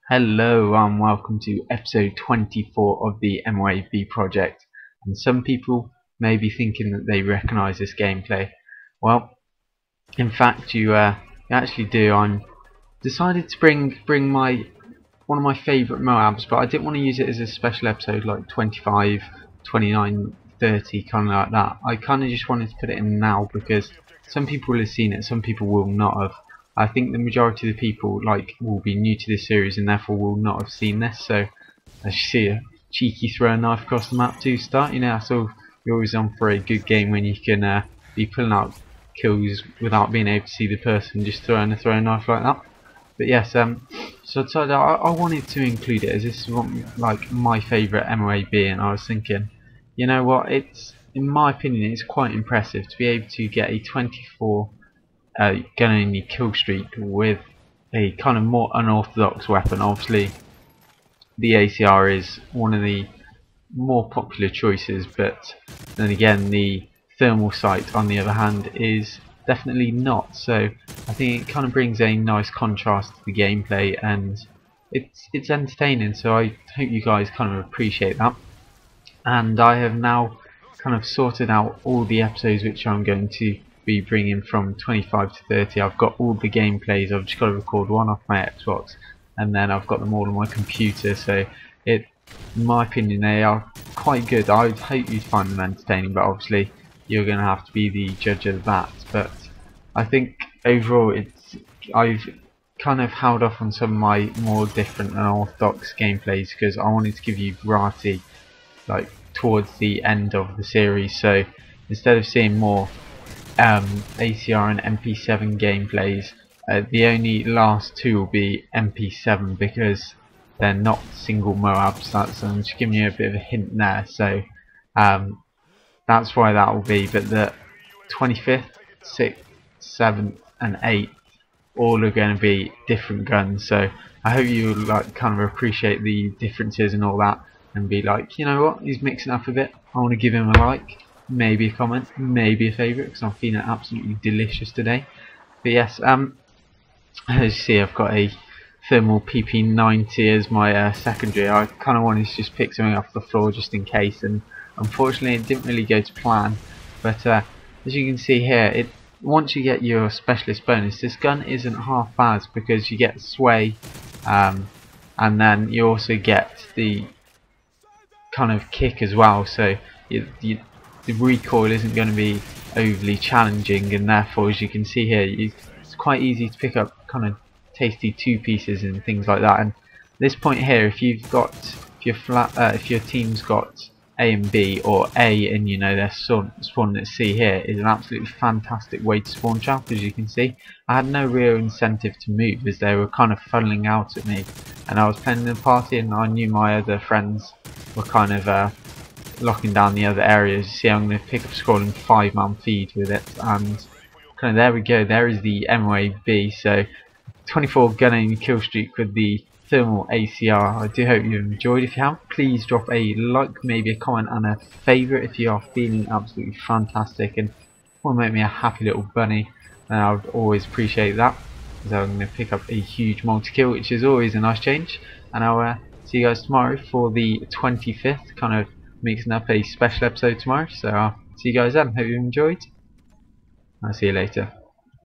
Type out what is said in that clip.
Hello and welcome to episode 24 of the MOAB project. And some people may be thinking that they recognise this gameplay. Well, in fact, you actually do. I'm decided to bring one of my favourite MOABs, but I didn't want to use it as a special episode like 25, 29, 30, kind of like that. I kind of just wanted to put it in now because some people will have seen it, some people will not have. I think the majority of the people will be new to this series and therefore will not have seen this. So as you see, a cheeky throw knife across the map to start. You know, that's all you're always on for a good game when you can be pulling out kills without being able to see the person, just throwing a throw knife like that. But yes, so I decided I wanted to include it as this is like my favourite MOAB, and I was thinking, you know what, it's, in my opinion, it's quite impressive to be able to get a 24 gun only kill streak with a kind of more unorthodox weapon. Obviously the ACR is one of the more popular choices, but then again the thermal sight on the other hand is definitely not. So I think it kind of brings a nice contrast to the gameplay, and it's entertaining, so I hope you guys kind of appreciate that. And I have now kind of sorted out all the episodes which I'm going to be bringing from 25 to 30. I've got all the gameplays. I've just got to record one off my Xbox, and then I've got them all on my computer, so in my opinion they are quite good. I would hope you'd find them entertaining, but obviously you're going to have to be the judge of that. But I think overall I've kind of held off on some of my more different and unorthodox gameplays because I wanted to give you variety towards the end of the series. So instead of seeing more ACR and MP7 gameplays, the only last two will be MP7 because they're not single MOABs. I'm just giving you a bit of a hint there, so that's why that will be. But the 25th, 6th, 7th and 8th all are going to be different guns, so I hope you kind of appreciate the differences and all that, and be like, you know what, he's mixing up a bit, I want to give him a like, maybe a comment, maybe a favourite, because I'm feeling absolutely delicious today. But yes, as you see, I've got a thermal PP90 as my secondary. I kind of wanted to just pick something off the floor just in case, and unfortunately it didn't really go to plan. But as you can see here, once you get your specialist bonus, this gun isn't half bad because you get sway, and then you also get the kind of kick as well, so the recoil isn't going to be overly challenging, and therefore, as you can see here, it's quite easy to pick up kind of tasty two pieces and things like that. And this point here, if your team's got A and B, or A and you know they're spawning at C, here is an absolutely fantastic way to spawn trap. As you can see, I had no real incentive to move as they were kind of funneling out at me, and I was playing the party and I knew my other friends were kind of locking down the other areas. You see, I'm going to pick up scrolling 5-man feed with it, and kind of there we go, there is the MOAB. So 24 gun only kill streak with the thermal ACR. I do hope you enjoyed. If you have, please drop a like, maybe a comment and a favourite if you are feeling absolutely fantastic and want to make me a happy little bunny, and I would always appreciate that. So I'm going to pick up a huge multi-kill, which is always a nice change, and I'll see you guys tomorrow for the 25th, kind of mixing up a special episode tomorrow. So I'll see you guys then. Hope you enjoyed. I'll see you later.